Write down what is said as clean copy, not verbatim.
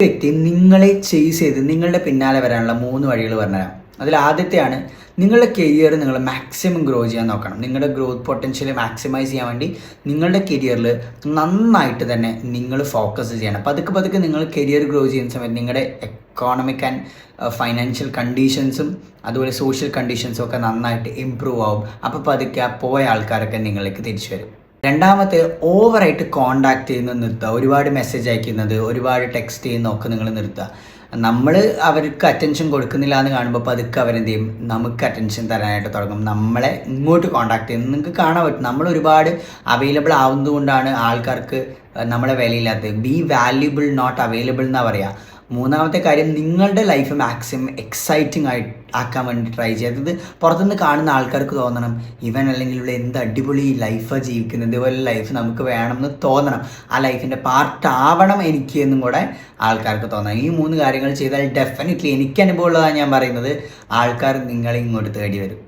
വ്യക്തി നിങ്ങളെ ചേസ് ചെയ്ത് നിങ്ങളുടെ പിന്നാലെ വരാനുള്ള 3 വഴികൾ പറഞ്ഞുതരാം. അതിൽ ആദ്യത്തെയാണ് നിങ്ങളുടെ കരിയർ നിങ്ങൾ മാക്സിമം ഗ്രോ ചെയ്യാൻ നോക്കണം. നിങ്ങളുടെ ഗ്രോത്ത് പൊട്ടൻഷ്യൽ മാക്സിമൈസ് ചെയ്യാൻ വേണ്ടി നിങ്ങളുടെ കരിയറിൽ നന്നായിട്ട് തന്നെ നിങ്ങൾ ഫോക്കസ് ചെയ്യണം. പതുക്കെ പതുക്കെ നിങ്ങൾ കരിയർ ഗ്രോ ചെയ്യുന്ന സമയത്ത് നിങ്ങളുടെ എക്കോണമിക് ആൻഡ് ഫൈനാൻഷ്യൽ കണ്ടീഷൻസും അതുപോലെ സോഷ്യൽ കണ്ടീഷൻസും ഒക്കെ നന്നായിട്ട് ഇമ്പ്രൂവ് ആവും. അപ്പോൾ പതുക്കെ പോയ ആൾക്കാരൊക്കെ നിങ്ങളിലേക്ക് തിരിച്ചു വരും. രണ്ടാമത്തെ, ഓവറായിട്ട് കോണ്ടാക്ട് ചെയ്യുന്നത് നിർത്തുക. ഒരുപാട് മെസ്സേജ് അയക്കുന്നത്, ഒരുപാട് ടെക്സ്റ്റ് ചെയ്യുന്നതൊക്കെ നിങ്ങൾ നിർത്തുക. നമ്മൾ അവർക്ക് അറ്റൻഷൻ കൊടുക്കുന്നില്ല എന്ന് കാണുമ്പോൾ പതുക്കെ അവരെന്ത് ചെയ്യും, നമുക്ക് അറ്റൻഷൻ തരാനായിട്ട് തുടങ്ങും. നമ്മളെ ഇങ്ങോട്ട് കോണ്ടാക്ട് ചെയ്യുന്നത് നിങ്ങൾക്ക് കാണാൻ പറ്റും. നമ്മൾ ഒരുപാട് അവൈലബിൾ ആവുന്നതുകൊണ്ടാണ് ആൾക്കാർക്ക് നമ്മളെ വിലയില്ലാത്തത്. ബി വാല്യുബിൾ നോട്ട് അവൈലബിൾ എന്നാണ് പറയുക. മൂന്നാമത്തെ കാര്യം, നിങ്ങളുടെ ലൈഫ് മാക്സിമം എക്സൈറ്റിംഗ് ആക്കാൻ വേണ്ടി ട്രൈ ചെയ്തത്. പുറത്തുനിന്ന് കാണുന്ന ആൾക്കാർക്ക് തോന്നണം ഇവൻ അല്ലെങ്കിൽ ഇവിടെ എന്ത് അടിപൊളി ലൈഫാണ് ജീവിക്കുന്നത്, ഇതുപോലെ ലൈഫ് നമുക്ക് വേണമെന്ന് തോന്നണം. ആ ലൈഫിൻ്റെ പാർട്ട് ആവണം എനിക്ക് എന്നും കൂടെ ആൾക്കാർക്ക് തോന്നണം. ഈ 3 കാര്യങ്ങൾ ചെയ്താൽ ഡെഫിനറ്റ്ലി എനിക്ക് അനുഭവമുള്ളതാണ് ഞാൻ പറയുന്നത്, ആൾക്കാർ നിങ്ങളെ ഇങ്ങോട്ട് തേടി വരും.